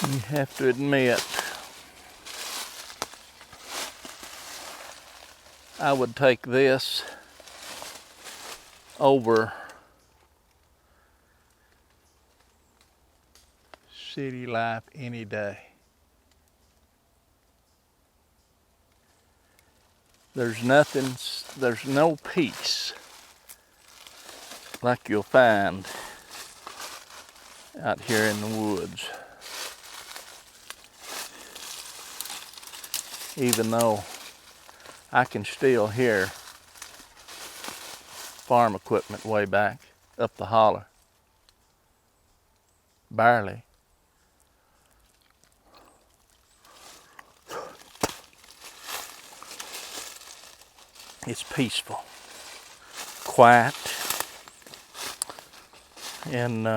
You have to admit, I would take this over city life any day. There's no peace like you'll find out here in the woods. Even though I can still hear farm equipment way back up the holler. Barely. It's peaceful, quiet, and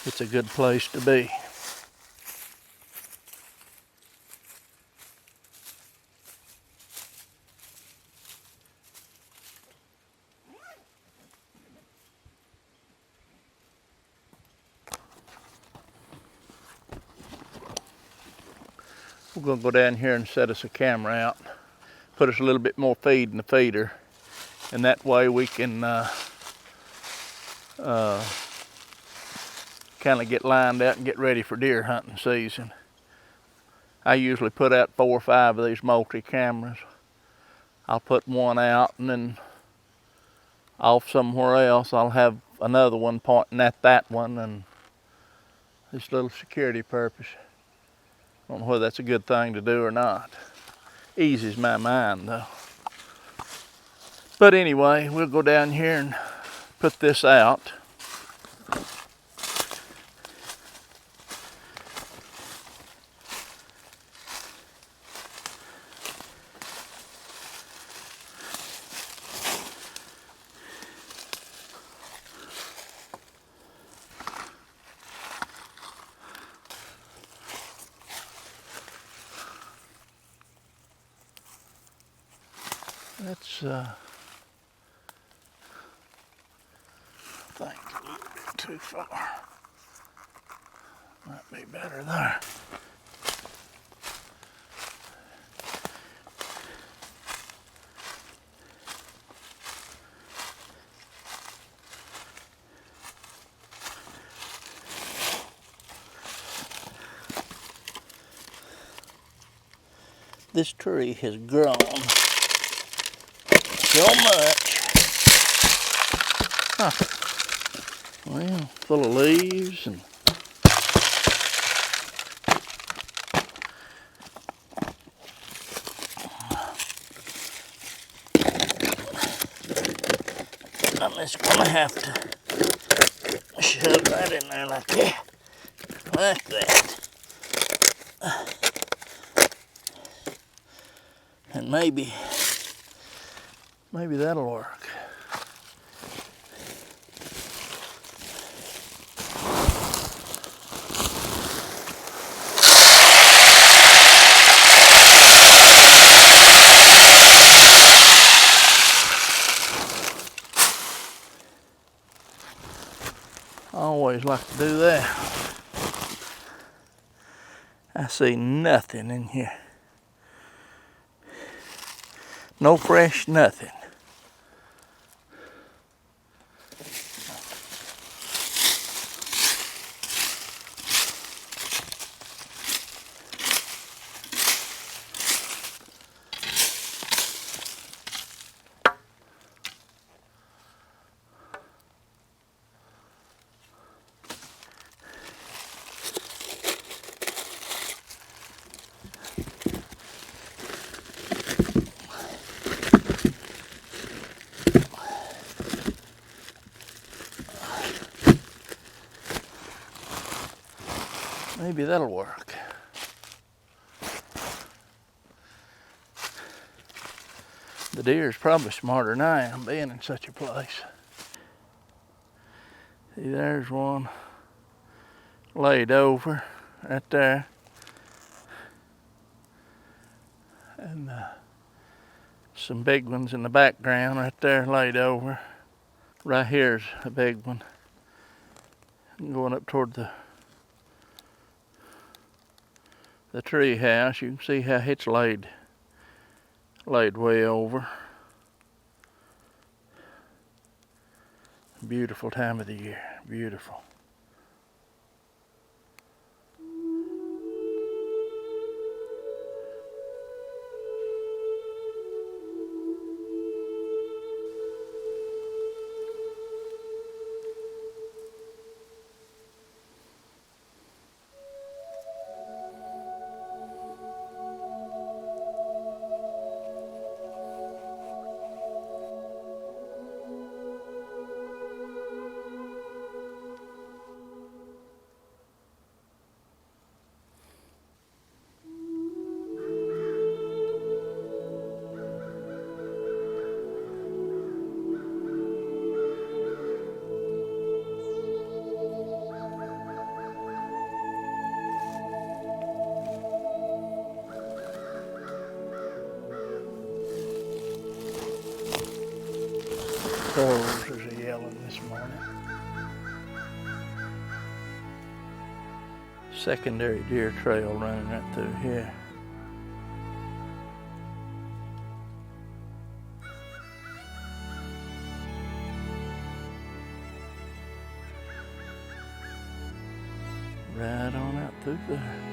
it's a good place to be. We're gonna go down here and set us a camera out, put us a little bit more feed in the feeder, and that way we can kind of get lined out and get ready for deer hunting season. I usually put out 4 or 5 of these multi-cameras. I'll put one out and then off somewhere else I'll have another one pointing at that one, and this little security purpose. I don't know whether that's a good thing to do or not. Eases my mind though. But anyway, we'll go down here and put this out. That's I think a little bit too far. Might be better there. This tree has grown so much. Huh. Well, full of leaves and I'm just gonna have to shove that in there like that. Like that. And maybe that'll work. I always like to do that. I see nothing in here. No fresh nothing. Maybe that'll work. The deer's probably smarter than I am being in such a place. See, there's one laid over right there. And some big ones in the background right there laid over. Right here's a big one. Going up toward the tree house, you can see how it's laid way over. Beautiful time of the year, beautiful. Crows is a yelling this morning. Secondary deer trail running right through here. Right on out through there.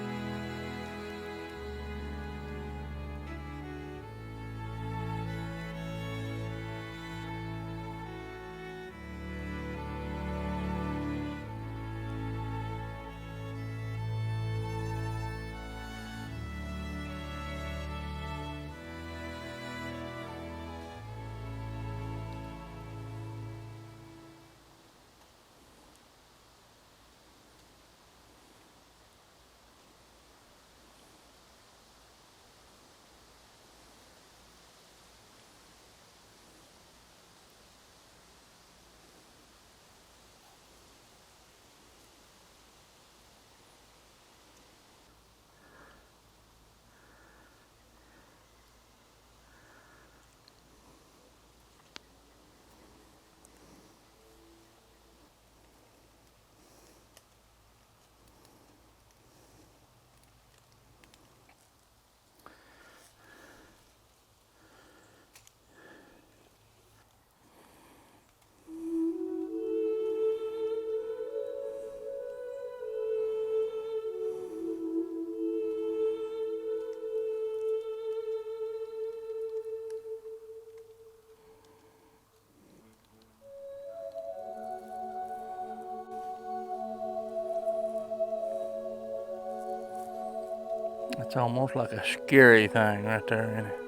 It's almost like a scary thing right there, isn't it?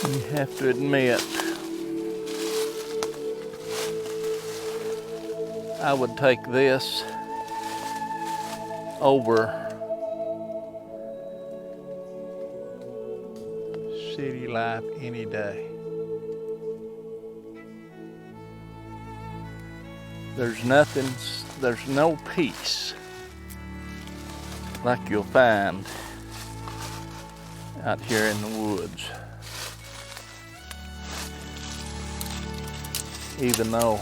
You have to admit, I would take this over city life any day. There's no peace like you'll find out here in the woods. Even though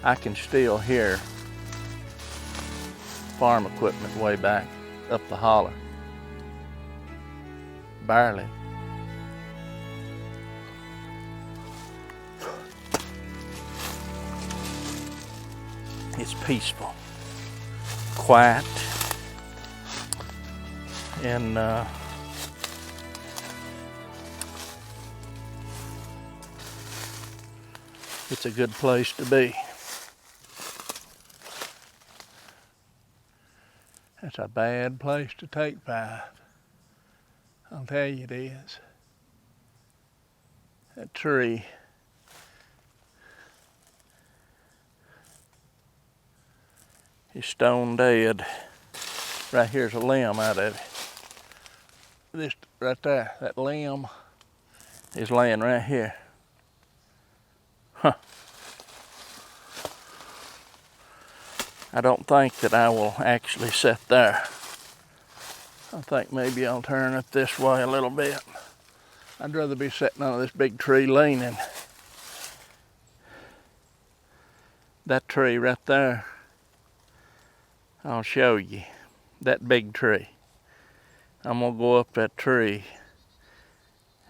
I can still hear farm equipment way back up the holler. Barely. It's peaceful, quiet, and it's a good place to be. That's a bad place to take 5. I'll tell you it is. That tree is stone dead. Right here's a limb out of it. This right there, that limb is laying right here. Huh. I don't think that I will actually sit there. I think maybe I'll turn it this way a little bit. I'd rather be sitting under this big tree leaning. That tree right there, I'll show you. That big tree. I'm gonna go up that tree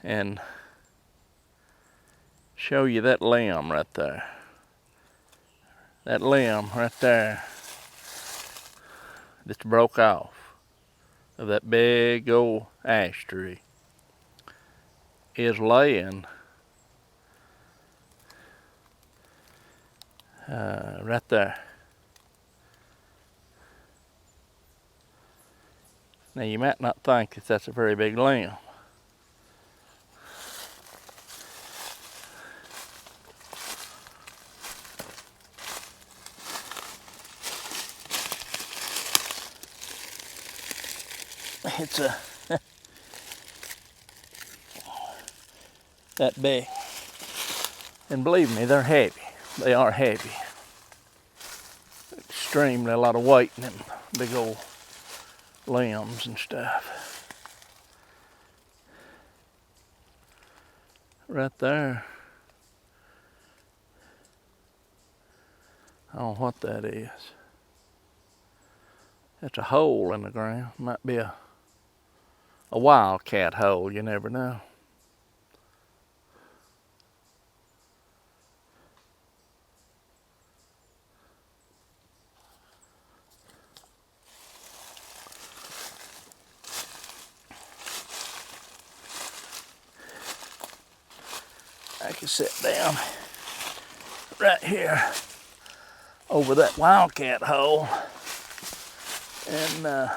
and show you that limb right there. That limb right there that's broke off of that big old ash tree is laying right there. Now you might not think that that's a very big limb. It's that big. And believe me, they're heavy. They are heavy. Extremely a lot of weight in them big old limbs and stuff. Right there. I don't know what that is. It's a hole in the ground. Might be a wildcat hole, you never know. I can sit down right here over that wildcat hole and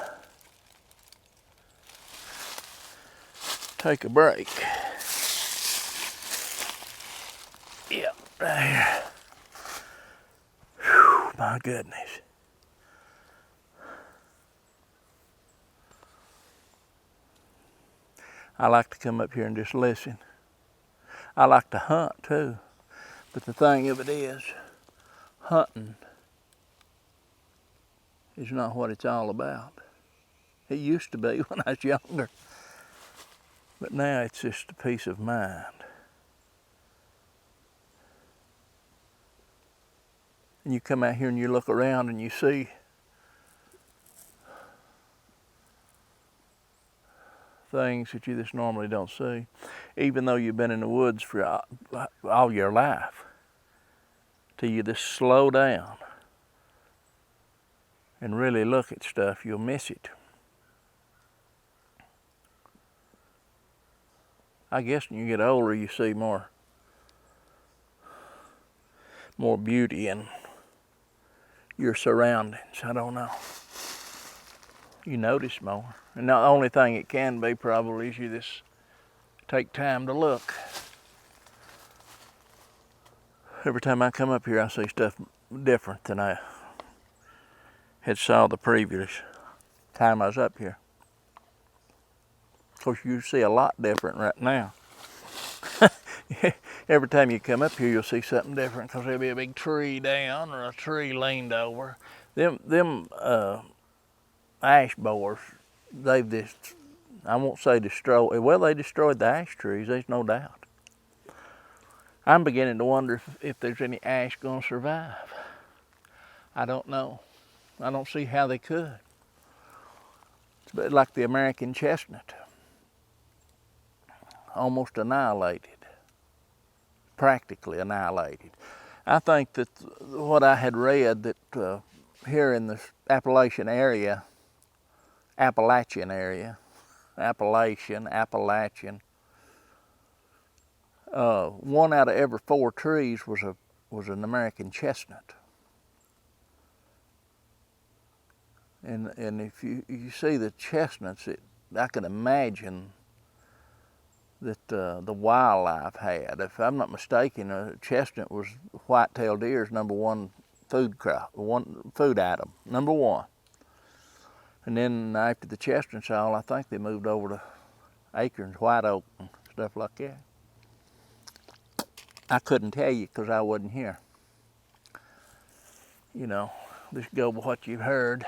take a break. Yeah, right here. Whew, my goodness. I like to come up here and just listen. I like to hunt too, but the thing of it is, hunting is not what it's all about. It used to be when I was younger, but now it's just a peace of mind. And you come out here and you look around and you see things that you just normally don't see, even though you've been in the woods for all your life. Till you just slow down and really look at stuff, you'll miss it. I guess when you get older, you see more beauty in your surroundings. I don't know. You notice more. And the only thing it can be probably is you just take time to look. Every time I come up here, I see stuff different than I had saw the previous time I was up here. Of course, you see a lot different right now. Every time you come up here, you'll see something different because there'll be a big tree down or a tree leaned over. Them ash borers, they've just, I won't say destroyed, well, they destroyed the ash trees, there's no doubt. I'm beginning to wonder if there's any ash going to survive. I don't know. I don't see how they could. It's like the American chestnut, almost annihilated, practically annihilated. I think that what I had read that here in the Appalachian, one out of every 4 trees was an American chestnut. And if you see the chestnuts, I can imagine that the wildlife had. If I'm not mistaken, a chestnut was white-tailed deer's #1 food crop, food item, #1. And then after the chestnuts all, I think they moved over to acorns, white oak, and stuff like that. I couldn't tell you because I wasn't here. You know, just go by what you've heard.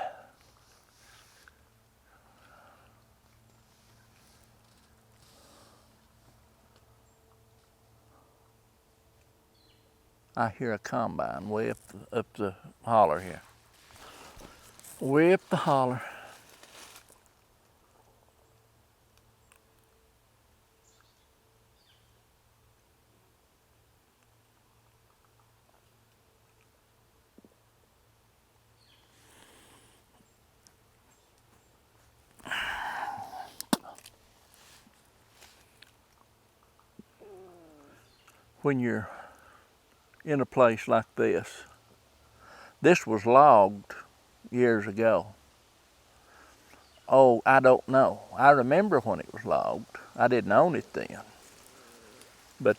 I hear a combine way up the holler here. Way up the holler. When you're in a place like this was logged years ago. Oh, I don't know. I remember when it was logged. I didn't own it then. But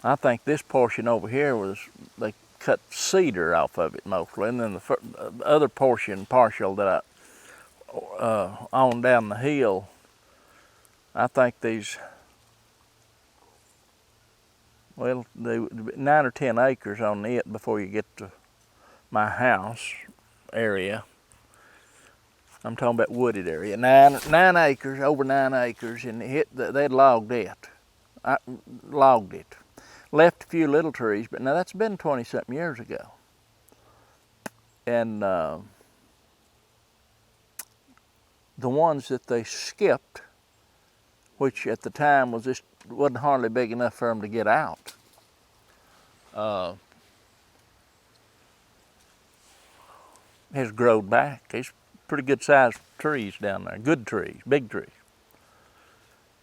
I think this portion over here they cut cedar off of it mostly, and then the other partial that I own down the hill, I think these, well, 9 or 10 acres on it before you get to my house area. I'm talking about wooded area. 9 acres, over 9 acres, and they'd logged it. I logged it. Left a few little trees, but now that's been 20-something years ago. And the ones that they skipped, which at the time wasn't hardly big enough for them to get out, has growed back. It's pretty good sized trees down there, good trees, big trees.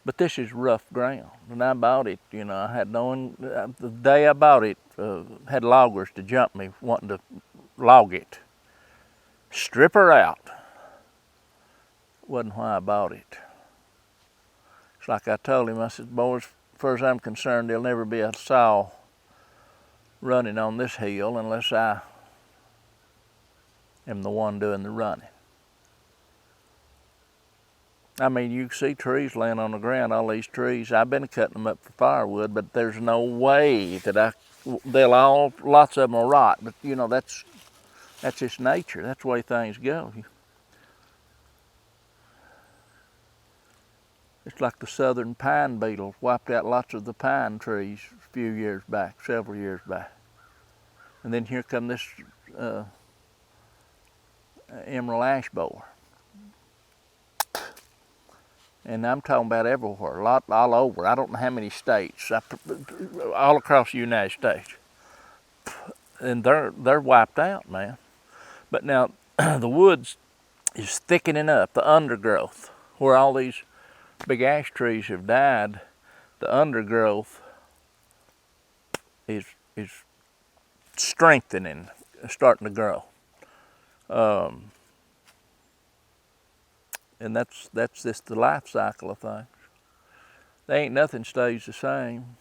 But this is rough ground. When I bought it, you know, I had the day I bought it, had loggers to jump me wanting to log it. Strip her out. Wasn't why I bought it. It's like I told him, I said, boys, as far as I'm concerned, there'll never be a saw running on this hill unless I am the one doing the running. I mean, you can see trees laying on the ground, all these trees. I've been cutting them up for firewood, but there's no way that lots of them will rot. But you know, that's just nature. That's the way things go. It's like the southern pine beetle wiped out lots of the pine trees a few years back, several years back. And then here come this emerald ash borer. And I'm talking about everywhere, all over. I don't know how many states, all across the United States. And they're wiped out, man. But now the woods is thickening up, the undergrowth, where all these big ash trees have died. The undergrowth is strengthening, starting to grow. And that's just the life cycle of things. There ain't nothing stays the same.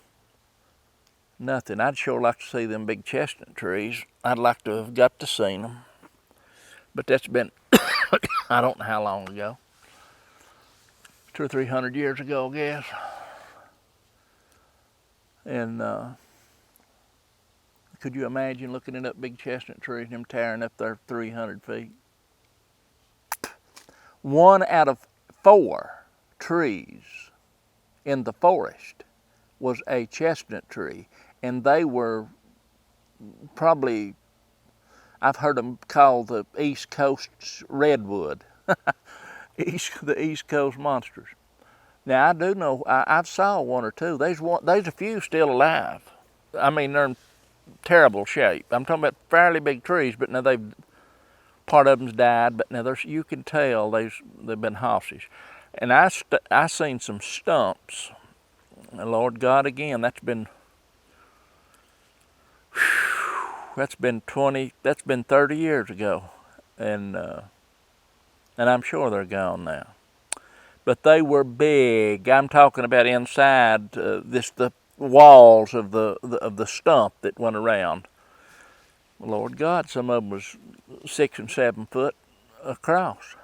Nothing. I'd sure like to see them big chestnut trees. I'd like to have got to see them. But that's been, I don't know how long ago. 200 or 300 years ago, I guess. And could you imagine looking at that big chestnut tree and them tearing up there 300 feet? 1 out of 4 trees in the forest was a chestnut tree. And they were probably, I've heard them called the East Coast's redwood. The East Coast monsters. Now I do know, I've saw 1 or 2. There's a few still alive. I mean, they're in terrible shape. I'm talking about fairly big trees, but now part of them's died, but now you can tell they've been hostage. And I seen some stumps. And Lord God, again, that's been 30 years ago, and I'm sure they're gone now. But they were big. I'm talking about inside the walls of the stump that went around. Lord God, some of them was 6 and 7 foot across,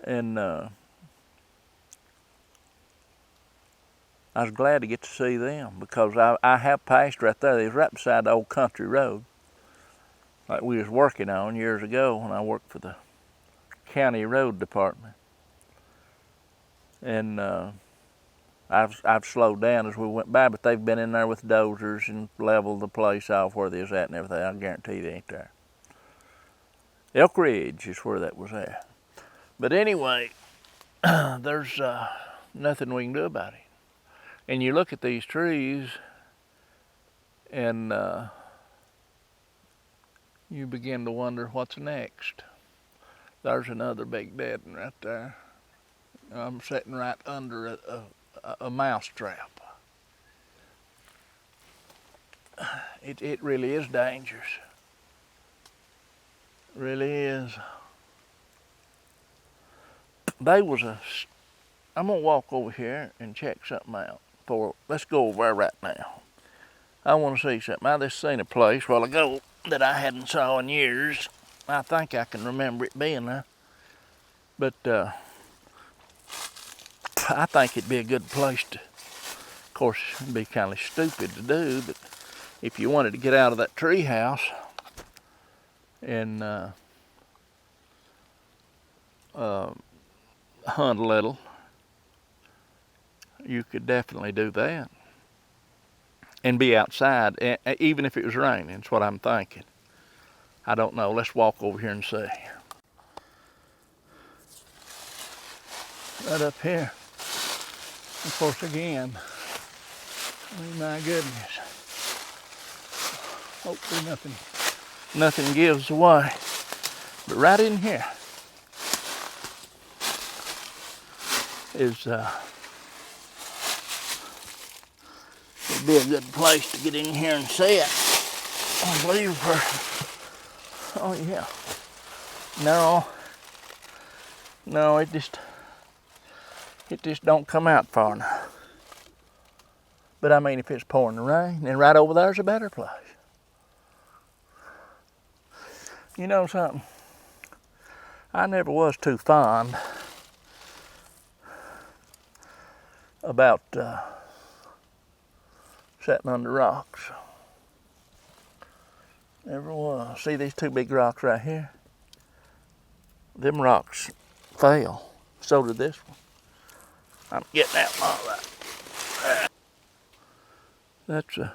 and I was glad to get to see them because I have passed right there. They was right beside the old country road, like we was working on years ago when I worked for the county road department. And I've slowed down as we went by, but they've been in there with dozers and leveled the place off where they was at and everything. I guarantee they ain't there. Elk Ridge is where that was at. But anyway, there's nothing we can do about it. And you look at these trees and you begin to wonder what's next. There's another big dead one right there. I'm sitting right under a mouse trap. It really is dangerous. It really is. I'm gonna walk over here and check something out. Let's go over there right now. I want to see something. I just seen a place a while ago that I hadn't saw in years. I think I can remember it being there. But I think it'd be a good place to, of course, it'd be kind of stupid to do, but if you wanted to get out of that tree house and hunt a little, you could definitely do that. And be outside, even if it was raining, that's what I'm thinking. I don't know. Let's walk over here and see. Right up here. Of course, again, my goodness. Hopefully nothing gives away. But right in here is it'd be a good place to get in here and sit. I believe oh yeah. No, it just don't come out far enough. But I mean, if it's pouring the rain, then right over there's a better place. You know something? I never was too fond about sitting under rocks. Never was. See these 2 big rocks right here? Them rocks fell. So did this one. I'm getting out all that. That's a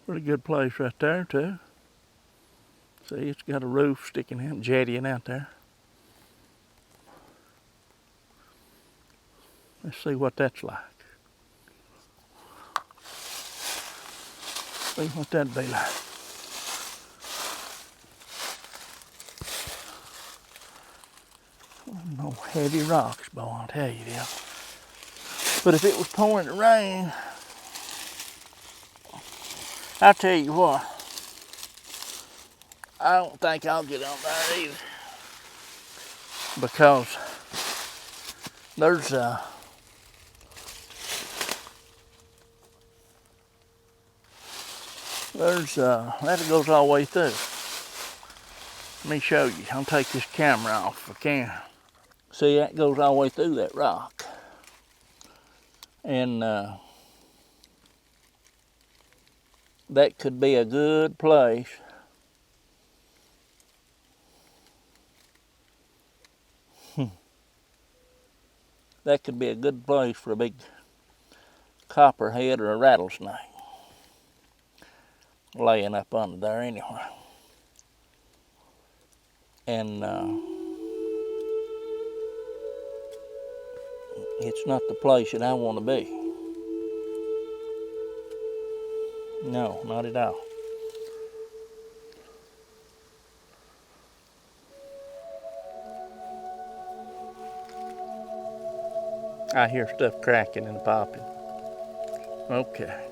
pretty good place right there too. See, it's got a roof sticking out, jettying out there. Let's see what that's like. See what that'd be like. No heavy rocks, boy, I'll tell you this. But if it was pouring the rain, I'll tell you what, I don't think I'll get on there either. because there's that goes all the way through. Let me show you. I'll take this camera off if I can. See, that goes all the way through that rock. And that could be a good place that could be a good place for a big copperhead or a rattlesnake laying up under there anyway. And it's not the place that I want to be. No, not at all. I hear stuff cracking and popping. Okay.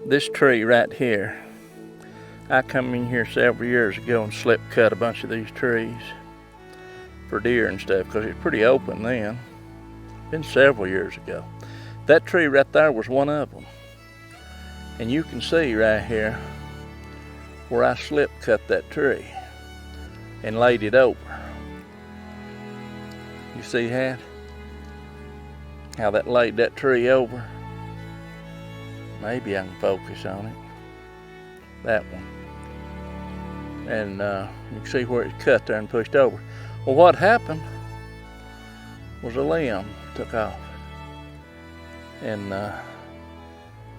This tree right here, I come in here several years ago and slip cut a bunch of these trees for deer and stuff because it's pretty open then. Been several years ago. That tree right there was one of them. And you can see right here where I slip cut that tree and laid it over. You see how that laid that tree over? Maybe I can focus on it. That one. And you can see where it's cut there and pushed over. Well, what happened was a limb took off. And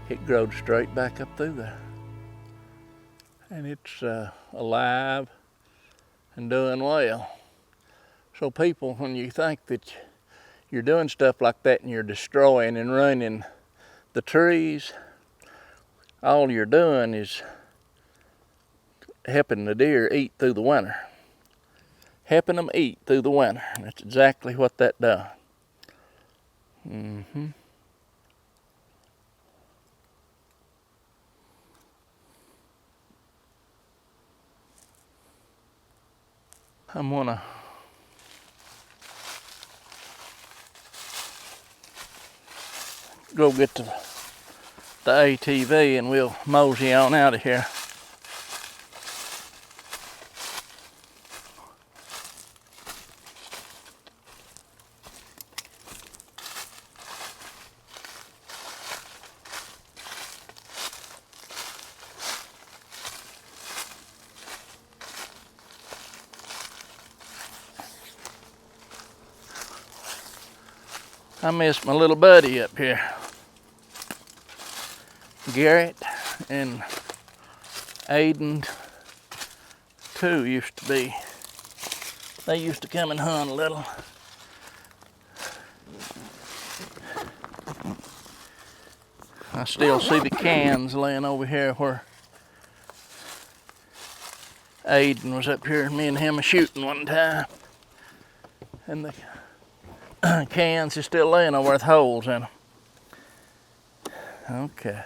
it growed straight back up through there. And it's alive and doing well. So people, when you think that you're doing stuff like that and you're destroying and ruining the trees, all you're doing is helping the deer eat through the winter. Helping them eat through the winter. And that's exactly what that does. I'm gonna go get the ATV and we'll mosey on out of here. I miss my little buddy up here. Garrett and Aiden too used to be. They used to come and hunt a little. I still see the cans laying over here where Aiden was up here, me and him a shooting one time. And the cans are still laying over with holes in them. Okay.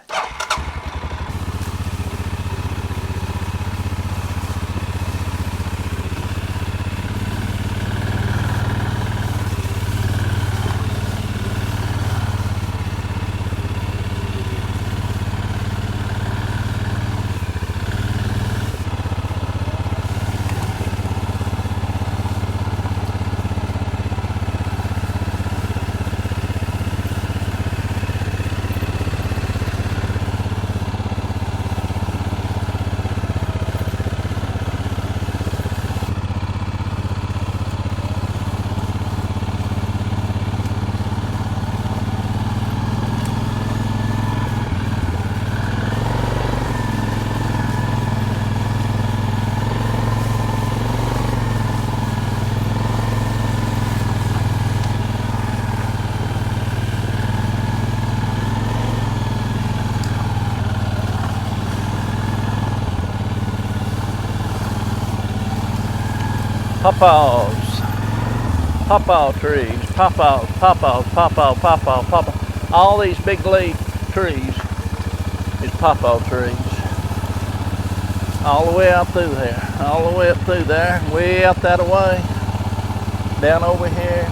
Pawpaws, pawpaw trees, pawpaws, pawpaws, pawpaw, pawpaw, pawpaw. All these big leaf trees is pawpaw trees. All the way out through there, all the way up through there, way out that way, down over here.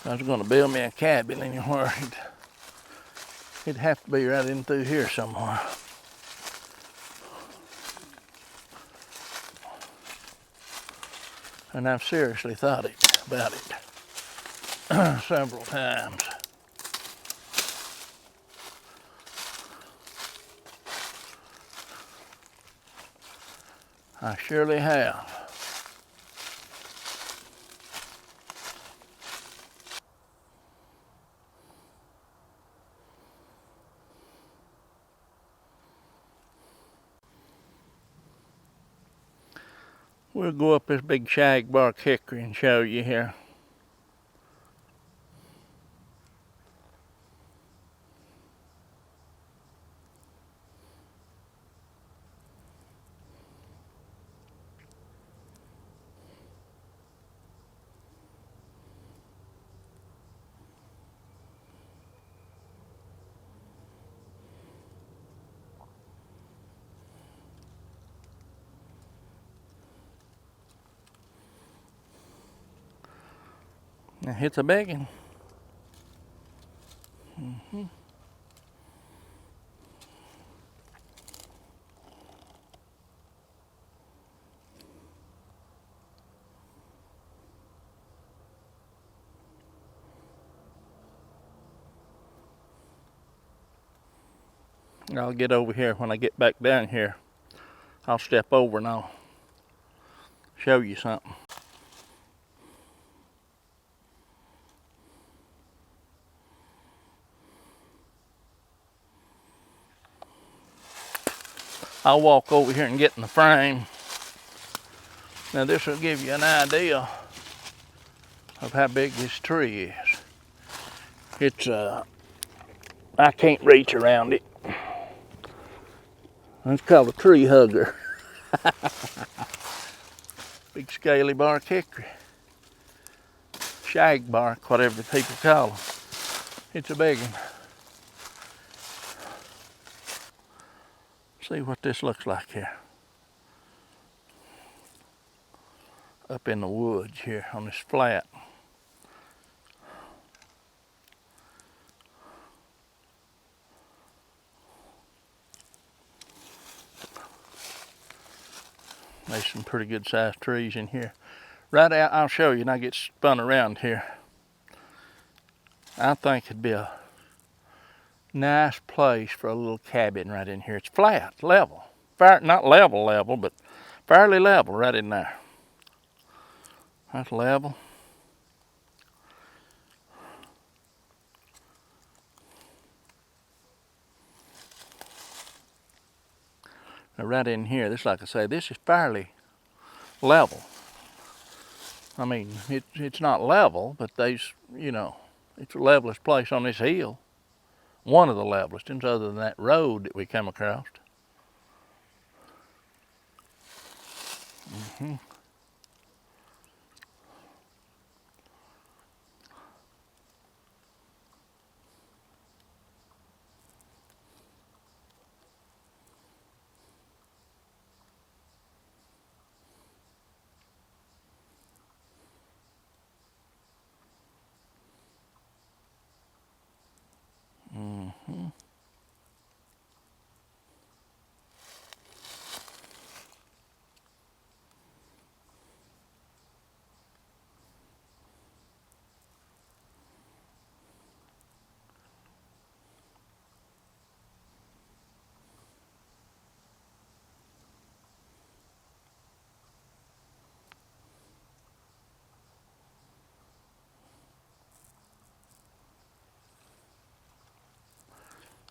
I was going to build me a cabin anywhere. It'd have to be right in through here somewhere. And I've seriously thought about it several times. I surely have. We'll go up this big shagbark hickory and show you here. Now it's a big one. I'll get over here when I get back down here. I'll step over and I'll show you something. I'll walk over here and get in the frame. Now this will give you an idea of how big this tree is. It's I can't reach around it. It's called a tree hugger. Big scaly bark hickory. Shag bark, whatever people call them. It's a big one. See what this looks like here. Up in the woods here on this flat. There's some pretty good sized trees in here. Right out, I'll show you and I get spun around here. I think it'd be a nice place for a little cabin right in here. It's flat, level. Not level, but fairly level right in there. That's level. Now right in here, this, like I say, this is fairly level. I mean, it's not level, but there's, you know, it's the levelest place on this hill. One of the levelest ones, other than that road that we come across.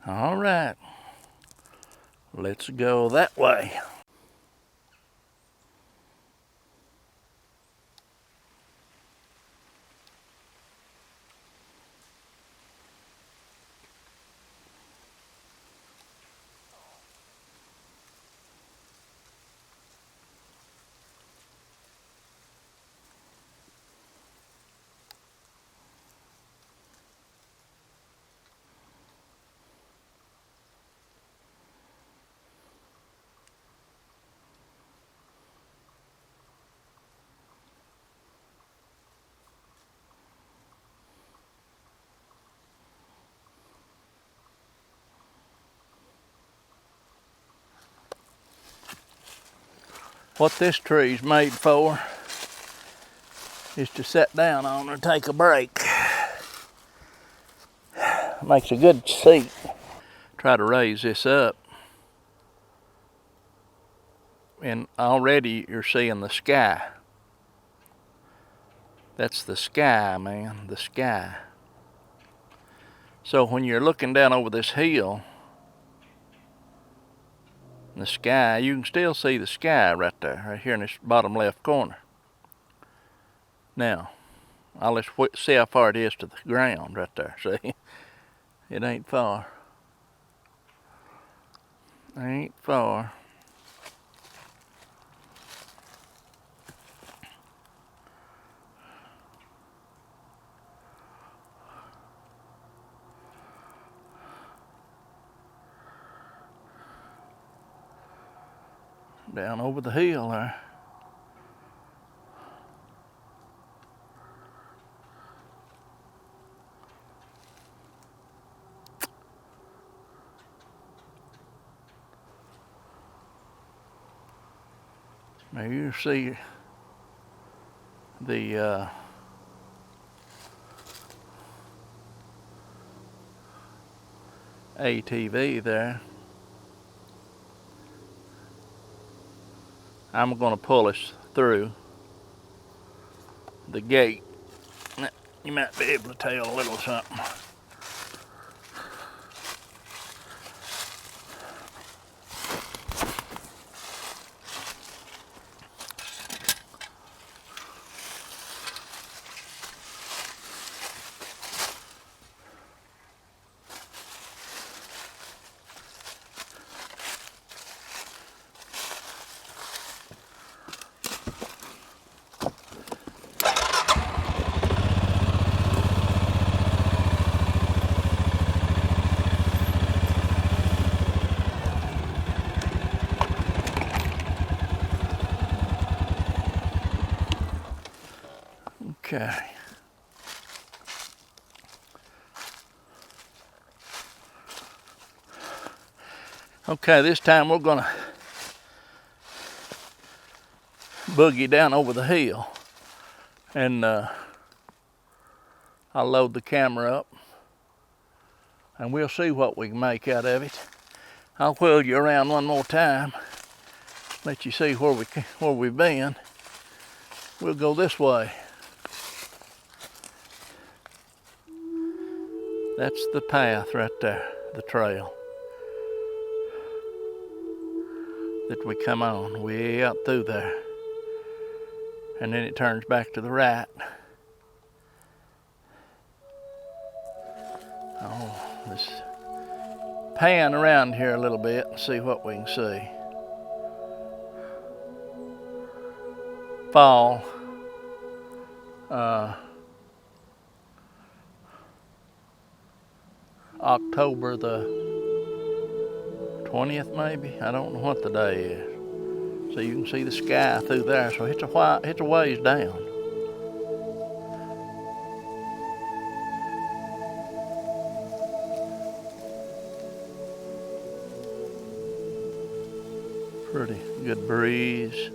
All right, let's go that way. What this tree's made for is to sit down on or take a break. Makes a good seat. Try to raise this up. And already you're seeing the sky. That's the sky, man, the sky. So when you're looking down over this hill, the sky, you can still see the sky right there, right here in this bottom left corner. Now, let's see how far it is to the ground right there, see? It ain't far. Ain't far. Down over the hill there. Now you see the ATV there. I'm going to pull us through the gate. You might be able to tell a little something. Okay. Okay, this time we're gonna boogie down over the hill, and I'll load the camera up and we'll see what we can make out of it. I'll wheel you around one more time, let you see where we've been. We'll go this way. That's the path right there, the trail that we come on way out through there. And then it turns back to the right. Oh, let's pan around here a little bit and see what we can see. Fall. October the 20th maybe? I don't know what the day is. So you can see the sky through there, so it's a ways down. Pretty good breeze.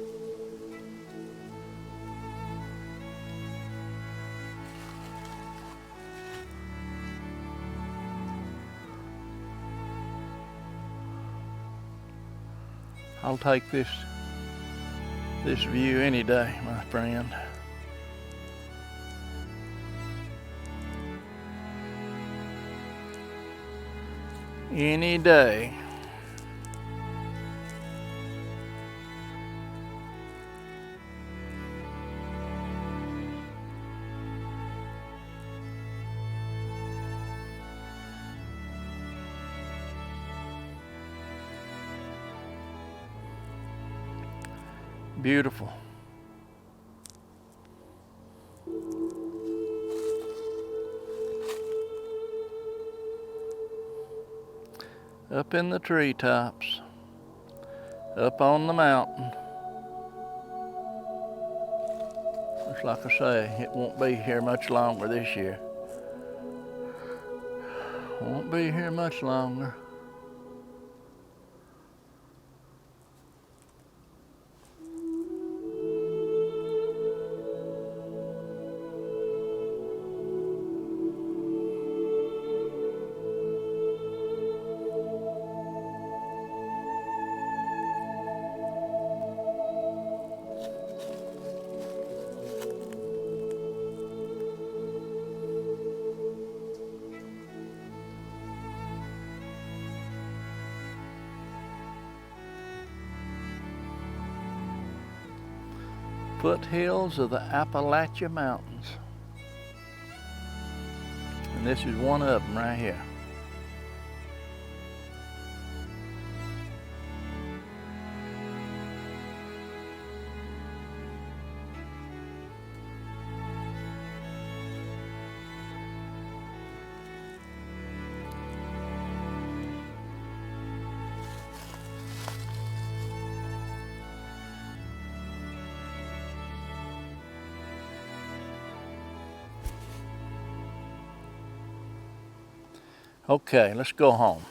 I'll take this view any day, my friend. Any day. Beautiful. Up in the treetops, up on the mountain. Just like I say, it won't be here much longer this year. Won't be here much longer. Foothills of the Appalachian Mountains. And this is one of them right here. Okay, let's go home.